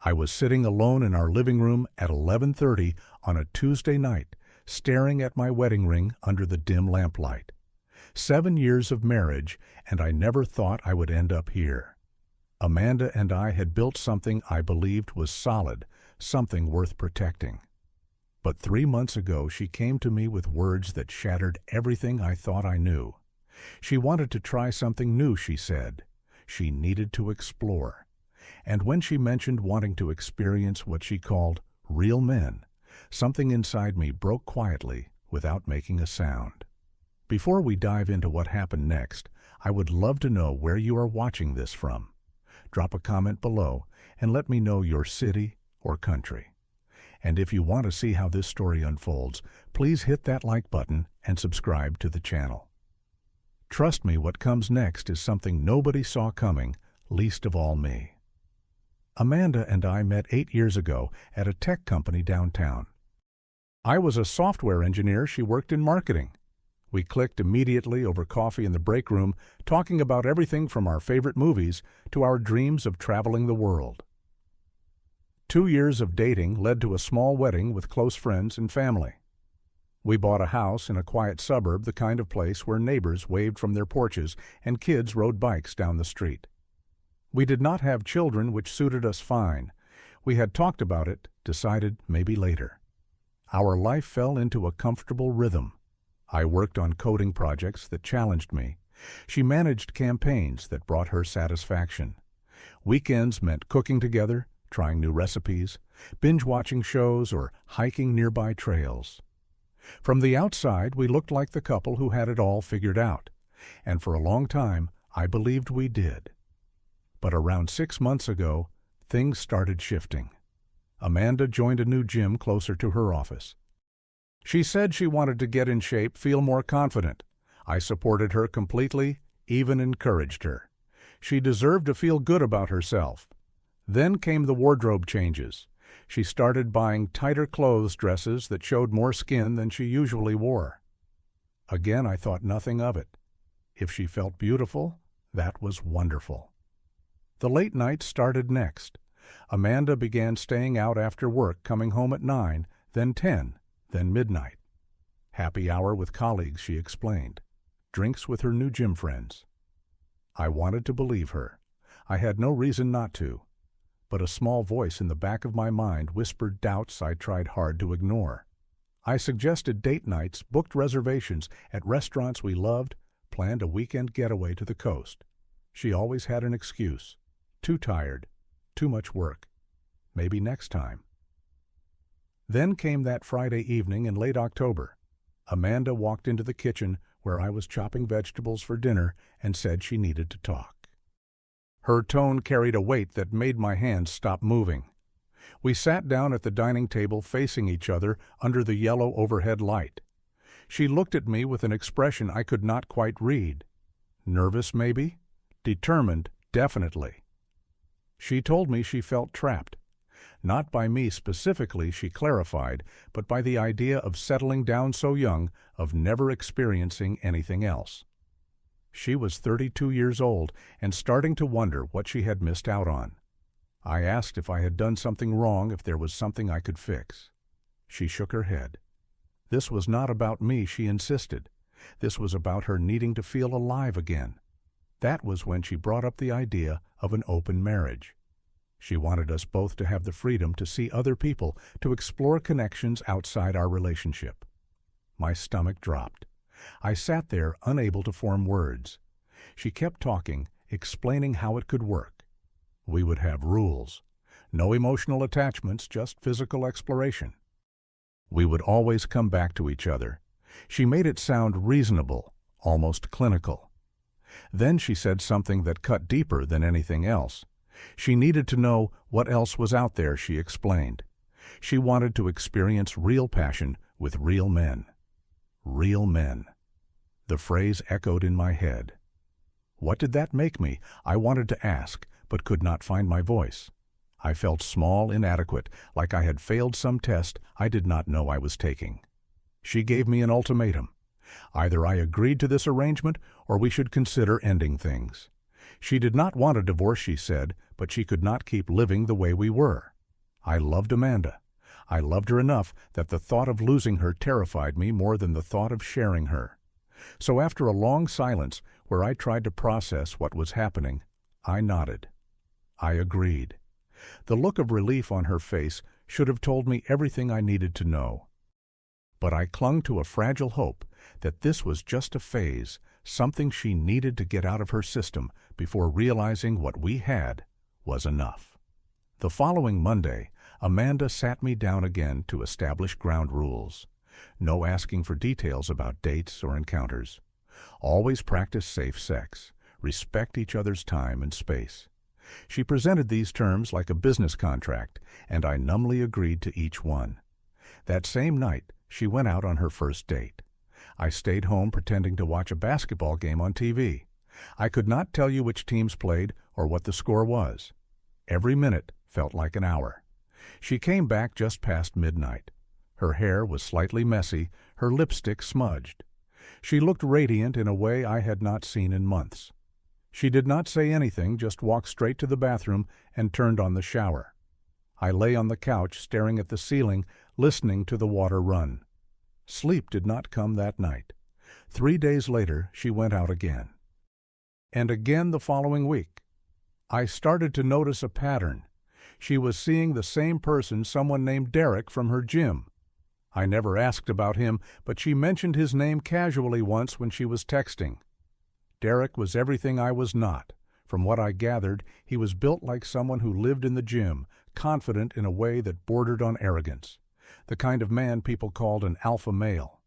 I was sitting alone in our living room at 11:30 on a Tuesday night, staring at my wedding ring under the dim lamplight. 7 years of marriage, and I never thought I would end up here. Amanda and I had built something I believed was solid, something worth protecting. But 3 months ago she came to me with words that shattered everything I thought I knew. She wanted to try something new, she said. She needed to explore. And when she mentioned wanting to experience what she called real men, something inside me broke quietly without making a sound. Before we dive into what happened next, I would love to know where you are watching this from. Drop a comment below and let me know your city or country. And if you want to see how this story unfolds, please hit that like button and subscribe to the channel. Trust me, what comes next is something nobody saw coming, least of all me. Amanda and I met 8 years ago at a tech company downtown. I was a software engineer, she worked in marketing. We clicked immediately over coffee in the break room, talking about everything from our favorite movies to our dreams of traveling the world. 2 years of dating led to a small wedding with close friends and family. We bought a house in a quiet suburb, the kind of place where neighbors waved from their porches and kids rode bikes down the street. We did not have children, which suited us fine. We had talked about it, decided maybe later. Our life fell into a comfortable rhythm. I worked on coding projects that challenged me. She managed campaigns that brought her satisfaction. Weekends meant cooking together, trying new recipes, binge-watching shows, or hiking nearby trails. From the outside, we looked like the couple who had it all figured out, and for a long time, I believed we did. But around 6 months ago, things started shifting. Amanda joined a new gym closer to her office. She said she wanted to get in shape, feel more confident. I supported her completely, even encouraged her. She deserved to feel good about herself. Then came the wardrobe changes. She started buying tighter clothes, dresses that showed more skin than she usually wore. Again, I thought nothing of it. If she felt beautiful, that was wonderful. The late nights started next. Amanda began staying out after work, coming home at 9, then 10, then midnight. Happy hour with colleagues, she explained. Drinks with her new gym friends. I wanted to believe her. I had no reason not to. But a small voice in the back of my mind whispered doubts I tried hard to ignore. I suggested date nights, booked reservations at restaurants we loved, planned a weekend getaway to the coast. She always had an excuse. Too tired, too much work. Maybe next time. Then came that Friday evening in late October. Amanda walked into the kitchen where I was chopping vegetables for dinner and said she needed to talk. Her tone carried a weight that made my hands stop moving. We sat down at the dining table facing each other under the yellow overhead light. She looked at me with an expression I could not quite read. Nervous, maybe? Determined, definitely. She told me she felt trapped. Not by me specifically, she clarified, but by the idea of settling down so young, of never experiencing anything else. She was 32 years old and starting to wonder what she had missed out on. I asked if I had done something wrong, if there was something I could fix. She shook her head. This was not about me, she insisted. This was about her needing to feel alive again. That was when she brought up the idea of an open marriage. She wanted us both to have the freedom to see other people, to explore connections outside our relationship. My stomach dropped. I sat there, unable to form words. She kept talking, explaining how it could work. We would have rules. No emotional attachments, just physical exploration. We would always come back to each other. She made it sound reasonable, almost clinical. Then she said something that cut deeper than anything else. She needed to know what else was out there, she explained. She wanted to experience real passion with real men. Real men. The phrase echoed in my head. What did that make me? I wanted to ask, but could not find my voice. I felt small, inadequate, like I had failed some test I did not know I was taking. She gave me an ultimatum. Either I agreed to this arrangement or we should consider ending things. She did not want a divorce, she said, but she could not keep living the way we were. I loved Amanda. I loved her enough that the thought of losing her terrified me more than the thought of sharing her. So after a long silence, where I tried to process what was happening, I nodded. I agreed. The look of relief on her face should have told me everything I needed to know. But I clung to a fragile hope that this was just a phase, something she needed to get out of her system before realizing what we had was enough. The following Monday, Amanda sat me down again to establish ground rules. No asking for details about dates or encounters. Always practice safe sex. Respect each other's time and space. She presented these terms like a business contract, and I numbly agreed to each one. That same night, she went out on her first date. I stayed home pretending to watch a basketball game on TV. I could not tell you which teams played or what the score was. Every minute felt like an hour. She came back just past midnight. Her hair was slightly messy, her lipstick smudged. She looked radiant in a way I had not seen in months. She did not say anything, just walked straight to the bathroom and turned on the shower. I lay on the couch staring at the ceiling, listening to the water run. Sleep did not come that night. 3 days later, she went out again. And again the following week. I started to notice a pattern. She was seeing the same person, someone named Derek, from her gym. I never asked about him, but she mentioned his name casually once when she was texting. Derek was everything I was not. From what I gathered, he was built like someone who lived in the gym, confident in a way that bordered on arrogance. The kind of man people called an alpha male.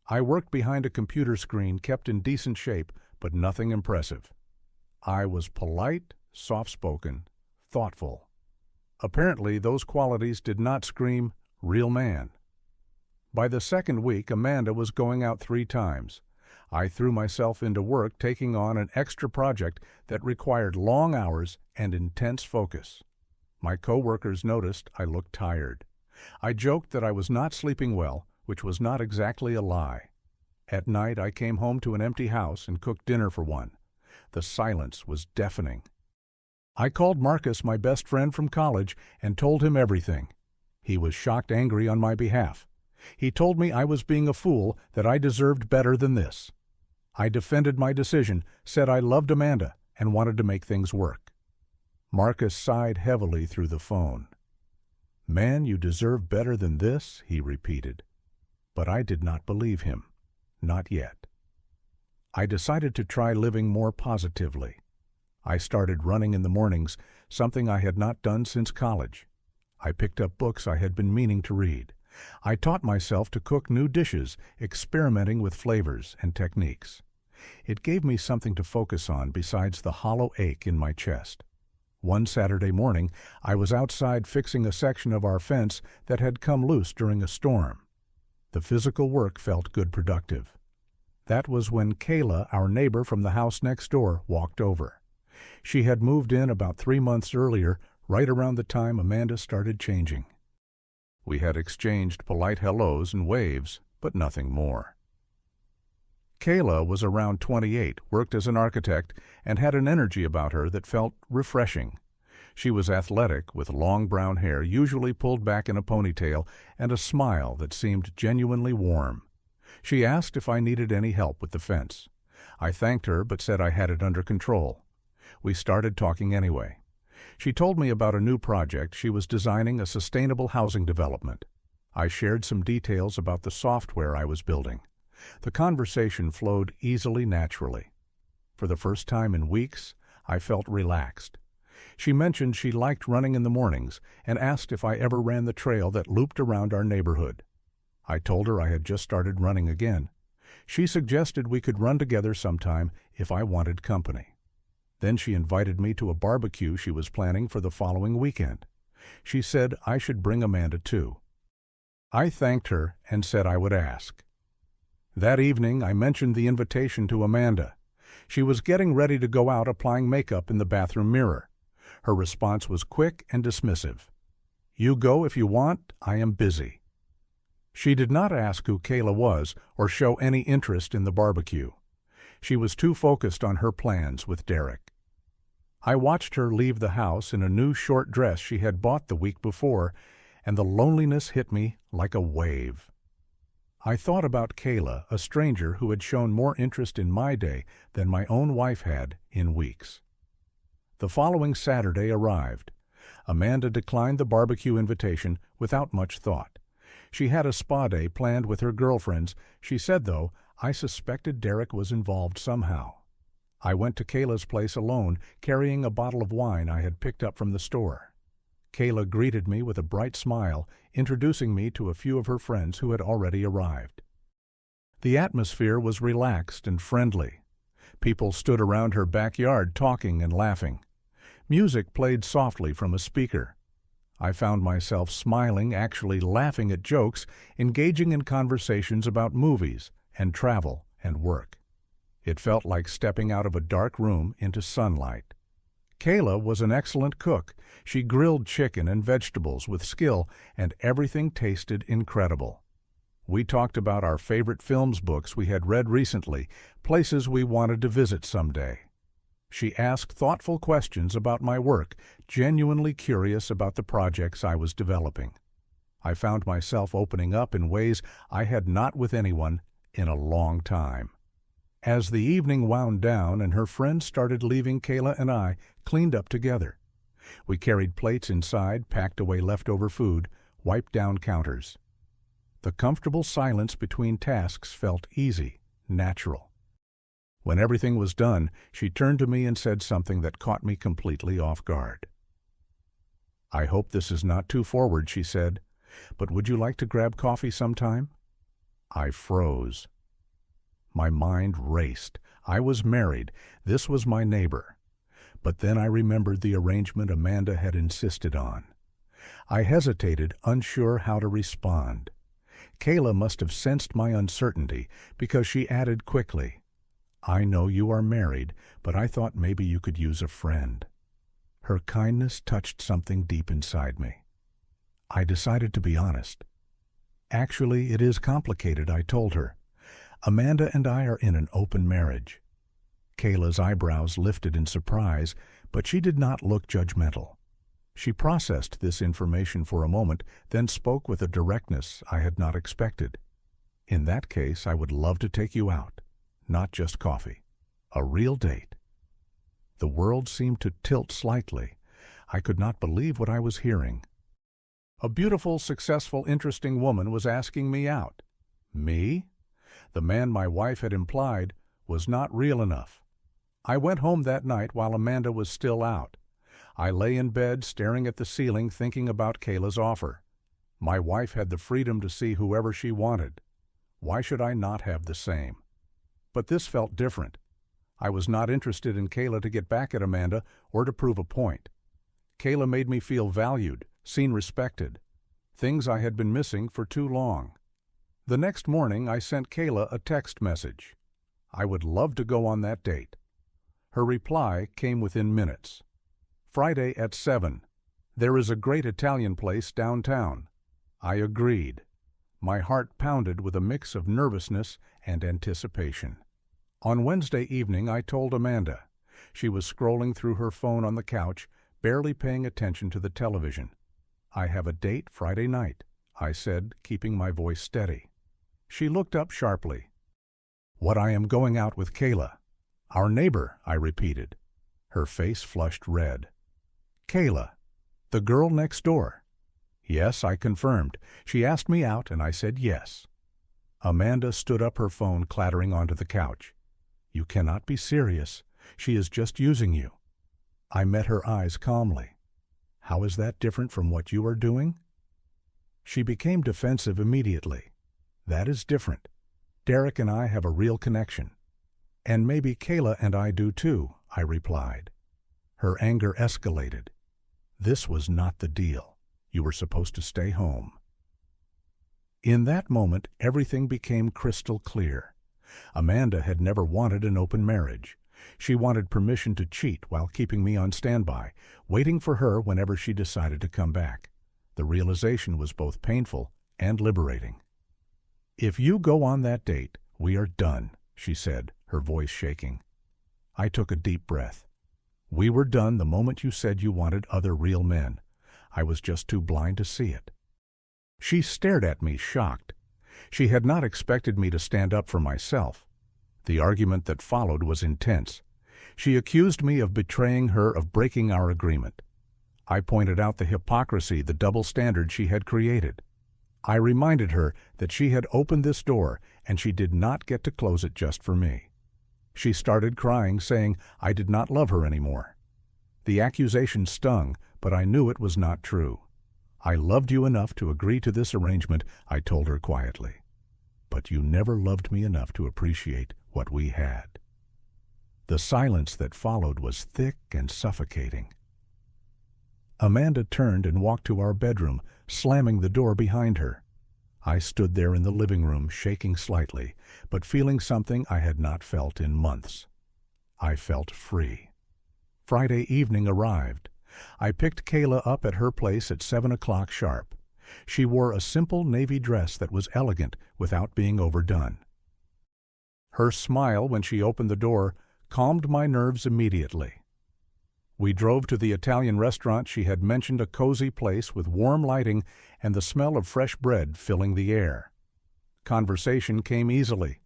I worked behind a computer screen, kept in decent shape, but nothing impressive. I was polite, soft-spoken, thoughtful. Apparently, those qualities did not scream real man. By the second week, Amanda was going out 3 times. I threw myself into work, taking on an extra project that required long hours and intense focus. My co-workers noticed I looked tired. I joked that I was not sleeping well, which was not exactly a lie. At night, I came home to an empty house and cooked dinner for one. The silence was deafening. I called Marcus, my best friend from college, and told him everything. He was shocked angry on my behalf. He told me I was being a fool, that I deserved better than this. I defended my decision, said I loved Amanda, and wanted to make things work. Marcus sighed heavily through the phone. "Man, you deserve better than this," he repeated. But I did not believe him. Not yet. I decided to try living more positively. I started running in the mornings, something I had not done since college. I picked up books I had been meaning to read. I taught myself to cook new dishes, experimenting with flavors and techniques. It gave me something to focus on besides the hollow ache in my chest. One Saturday morning, I was outside fixing a section of our fence that had come loose during a storm. The physical work felt good, productive. That was when Kayla, our neighbor from the house next door, walked over. She had moved in about 3 months earlier, right around the time Amanda started changing. We had exchanged polite hellos and waves, but nothing more. Kayla was around 28, worked as an architect, and had an energy about her that felt refreshing. She was athletic, with long brown hair usually pulled back in a ponytail, and a smile that seemed genuinely warm. She asked if I needed any help with the fence. I thanked her, but said I had it under control. We started talking anyway. She told me about a new project. She was designing a sustainable housing development. I shared some details about the software I was building. The conversation flowed easily, naturally. For the first time in weeks, I felt relaxed. She mentioned she liked running in the mornings and asked if I ever ran the trail that looped around our neighborhood. I told her I had just started running again. She suggested we could run together sometime if I wanted company. Then she invited me to a barbecue she was planning for the following weekend. She said I should bring Amanda too. I thanked her and said I would ask. That evening, I mentioned the invitation to Amanda. She was getting ready to go out applying makeup in the bathroom mirror. Her response was quick and dismissive. "You go if you want, I am busy." She did not ask who Kayla was or show any interest in the barbecue. She was too focused on her plans with Derek. I watched her leave the house in a new short dress she had bought the week before, and the loneliness hit me like a wave. I thought about Kayla, a stranger who had shown more interest in my day than my own wife had in weeks. The following Saturday arrived. Amanda declined the barbecue invitation without much thought. She had a spa day planned with her girlfriends. She said, though, I suspected Derek was involved somehow. I went to Kayla's place alone, carrying a bottle of wine I had picked up from the store. Kayla greeted me with a bright smile, introducing me to a few of her friends who had already arrived. The atmosphere was relaxed and friendly. People stood around her backyard talking and laughing. Music played softly from a speaker. I found myself smiling, actually laughing at jokes, engaging in conversations about movies and travel and work. It felt like stepping out of a dark room into sunlight. Kayla was an excellent cook. She grilled chicken and vegetables with skill, and everything tasted incredible. We talked about our favorite films books we had read recently, places we wanted to visit someday. She asked thoughtful questions about my work, genuinely curious about the projects I was developing. I found myself opening up in ways I had not with anyone in a long time. As the evening wound down and her friends started leaving, Kayla and I cleaned up together. We carried plates inside, packed away leftover food, wiped down counters. The comfortable silence between tasks felt easy, natural. When everything was done, she turned to me and said something that caught me completely off guard. I hope this is not too forward, she said, but would you like to grab coffee sometime? I froze. My mind raced. I was married. This was my neighbor. But then I remembered the arrangement Amanda had insisted on. I hesitated, unsure how to respond. Kayla must have sensed my uncertainty because she added quickly, I know you are married, but I thought maybe you could use a friend. Her kindness touched something deep inside me. I decided to be honest. Actually, it is complicated, I told her. Amanda and I are in an open marriage. Kayla's eyebrows lifted in surprise, but she did not look judgmental. She processed this information for a moment, then spoke with a directness I had not expected. In that case, I would love to take you out. Not just coffee. A real date. The world seemed to tilt slightly. I could not believe what I was hearing. A beautiful, successful, interesting woman was asking me out. Me? The man my wife had implied was not real enough. I went home that night while Amanda was still out. I lay in bed staring at the ceiling thinking about Kayla's offer. My wife had the freedom to see whoever she wanted. Why should I not have the same? But this felt different. I was not interested in Kayla to get back at Amanda or to prove a point. Kayla made me feel valued, seen respected. Things I had been missing for too long. The next morning, I sent Kayla a text message. I would love to go on that date. Her reply came within minutes. Friday at 7. There is a great Italian place downtown. I agreed. My heart pounded with a mix of nervousness and anticipation. On Wednesday evening, I told Amanda. She was scrolling through her phone on the couch, barely paying attention to the television. I have a date Friday night, I said, keeping my voice steady. She looked up sharply. What, I am going out with Kayla. Our neighbor, I repeated. Her face flushed red. Kayla, the girl next door. Yes, I confirmed. She asked me out, and I said yes. Amanda stood up, her phone clattering onto the couch. You cannot be serious. She is just using you. I met her eyes calmly. How is that different from what you are doing? She became defensive immediately. That is different. Derek and I have a real connection. And maybe Kayla and I do too, I replied. Her anger escalated. This was not the deal. You were supposed to stay home. In that moment, everything became crystal clear. Amanda had never wanted an open marriage. She wanted permission to cheat while keeping me on standby, waiting for her whenever she decided to come back. The realization was both painful and liberating. If you go on that date, we are done, she said, her voice shaking. I took a deep breath. We were done the moment you said you wanted other real men. I was just too blind to see it." She stared at me, shocked. She had not expected me to stand up for myself. The argument that followed was intense. She accused me of betraying her, of breaking our agreement. I pointed out the hypocrisy, the double standard she had created. I reminded her that she had opened this door and she did not get to close it just for me. She started crying, saying I did not love her anymore. The accusation stung, but I knew it was not true. "I loved you enough to agree to this arrangement," I told her quietly. "But you never loved me enough to appreciate what we had." The silence that followed was thick and suffocating. Amanda turned and walked to our bedroom, slamming the door behind her. I stood there in the living room, shaking slightly, but feeling something I had not felt in months. I felt free. Friday evening arrived. I picked Kayla up at her place at 7 o'clock sharp. She wore a simple navy dress that was elegant without being overdone. Her smile when she opened the door calmed my nerves immediately. We drove to the Italian restaurant she had mentioned, a cozy place with warm lighting and the smell of fresh bread filling the air. Conversation came easily.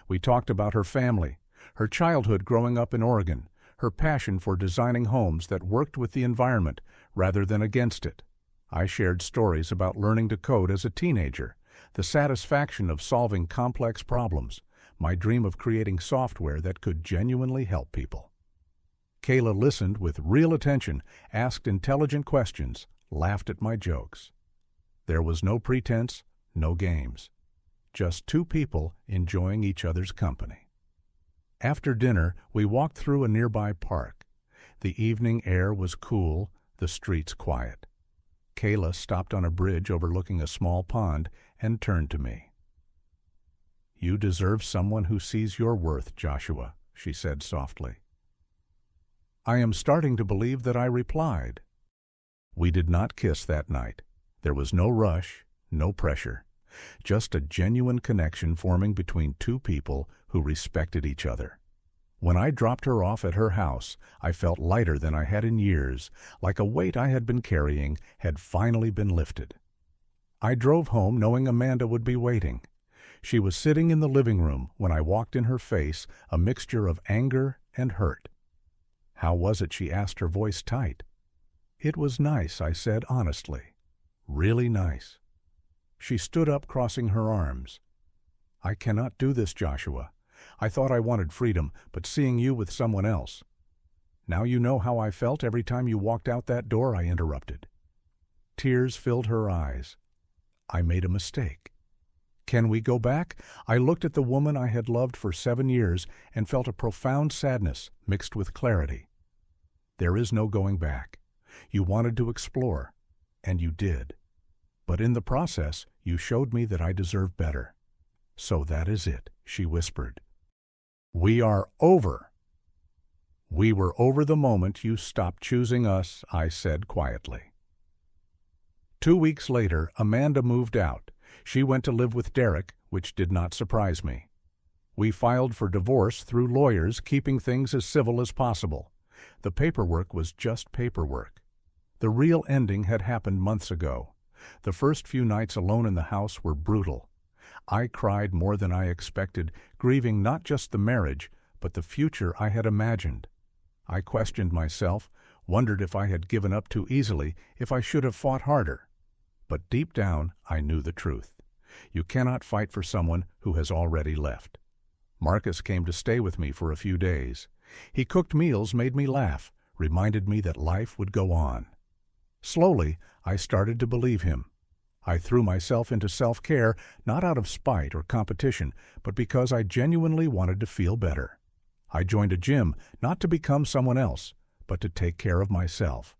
We talked about her family, her childhood growing up in Oregon, her passion for designing homes that worked with the environment rather than against it. I shared stories about learning to code as a teenager, the satisfaction of solving complex problems, my dream of creating software that could genuinely help people. Kayla listened with real attention, asked intelligent questions, laughed at my jokes. There was no pretense, no games. Just two people enjoying each other's company. After dinner, we walked through a nearby park. The evening air was cool, the streets quiet. Kayla stopped on a bridge overlooking a small pond and turned to me. "You deserve someone who sees your worth, Joshua," she said softly. I am starting to believe that I replied. We did not kiss that night. There was no rush, no pressure, just a genuine connection forming between two people who respected each other. When I dropped her off at her house, I felt lighter than I had in years, like a weight I had been carrying had finally been lifted. I drove home knowing Amanda would be waiting. She was sitting in the living room when I walked in, her face a mixture of anger and hurt. "How was it?" she asked, her voice tight. "It was nice," I said honestly. "Really nice." She stood up, crossing her arms. "I cannot do this, Joshua. I thought I wanted freedom, but seeing you with someone else." "Now you know how I felt every time you walked out that door," I interrupted. Tears filled her eyes. "I made a mistake. Can we go back?" I looked at the woman I had loved for 7 years and felt a profound sadness mixed with clarity. "There is no going back. You wanted to explore, and you did. But in the process, you showed me that I deserve better. So that is it," she whispered. "We are over." "We were over the moment you stopped choosing us," I said quietly. 2 weeks later, Amanda moved out. She went to live with Derek, which did not surprise me. We filed for divorce through lawyers, keeping things as civil as possible. The paperwork was just paperwork. The real ending had happened months ago. The first few nights alone in the house were brutal. I cried more than I expected, grieving not just the marriage, but the future I had imagined. I questioned myself, wondered if I had given up too easily, if I should have fought harder. But deep down, I knew the truth. You cannot fight for someone who has already left. Marcus came to stay with me for a few days. He cooked meals, made me laugh, reminded me that life would go on. Slowly, I started to believe him. I threw myself into self-care, not out of spite or competition, but because I genuinely wanted to feel better. I joined a gym, not to become someone else, but to take care of myself.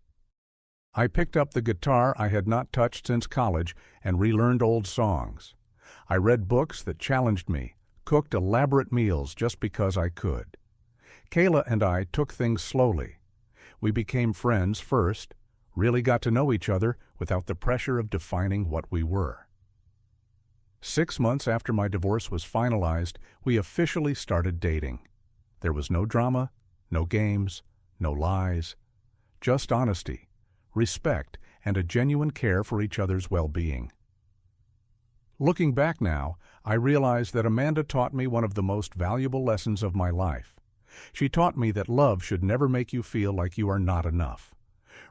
I picked up the guitar I had not touched since college and relearned old songs. I read books that challenged me, cooked elaborate meals just because I could. Kayla and I took things slowly. We became friends first, really got to know each other without the pressure of defining what we were. 6 months after my divorce was finalized, we officially started dating. There was no drama, no games, no lies, just honesty, respect, and a genuine care for each other's well-being. Looking back now, I realize that Amanda taught me one of the most valuable lessons of my life. She taught me that love should never make you feel like you are not enough.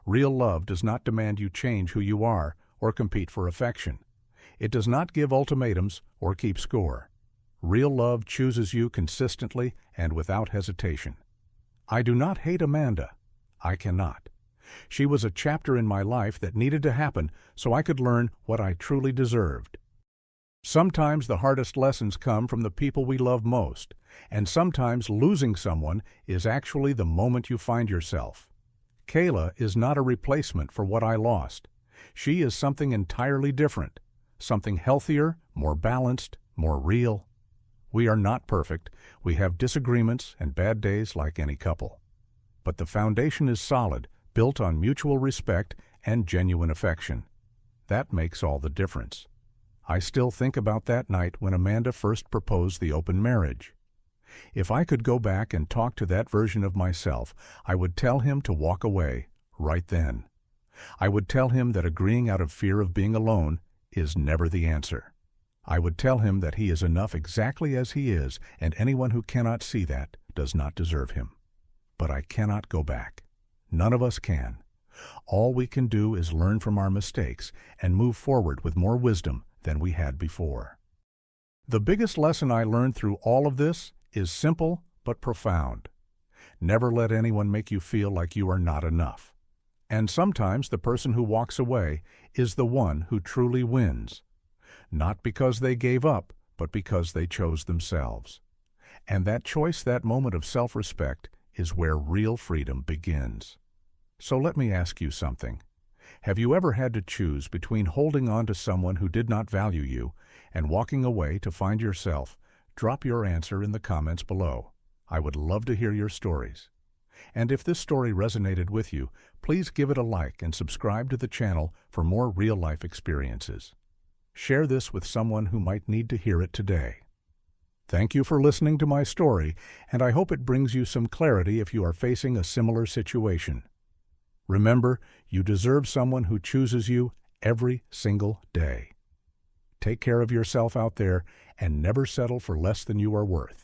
Real love does not demand you change who you are or compete for affection. It does not give ultimatums or keep score. Real love chooses you consistently and without hesitation. I do not hate Amanda. I cannot. She was a chapter in my life that needed to happen so I could learn what I truly deserved. Sometimes the hardest lessons come from the people we love most, and sometimes losing someone is actually the moment you find yourself. Kayla is not a replacement for what I lost. She is something entirely different, something healthier, more balanced, more real. We are not perfect. We have disagreements and bad days like any couple. But the foundation is solid, built on mutual respect and genuine affection. That makes all the difference. I still think about that night when Amanda first proposed the open marriage. If I could go back and talk to that version of myself, I would tell him to walk away right then. I would tell him that agreeing out of fear of being alone is never the answer. I would tell him that he is enough exactly as he is, and anyone who cannot see that does not deserve him. But I cannot go back. None of us can. All we can do is learn from our mistakes and move forward with more wisdom than we had before. The biggest lesson I learned through all of this is simple but profound. Never let anyone make you feel like you are not enough. And sometimes the person who walks away is the one who truly wins. Not because they gave up, but because they chose themselves. And that choice, that moment of self-respect, is where real freedom begins. So let me ask you something. Have you ever had to choose between holding on to someone who did not value you and walking away to find yourself? Drop your answer in the comments below. I would love to hear your stories. And if this story resonated with you, please give it a like and subscribe to the channel for more real-life experiences. Share this with someone who might need to hear it today. Thank you for listening to my story, and I hope it brings you some clarity if you are facing a similar situation. Remember, you deserve someone who chooses you every single day. Take care of yourself out there and never settle for less than you are worth.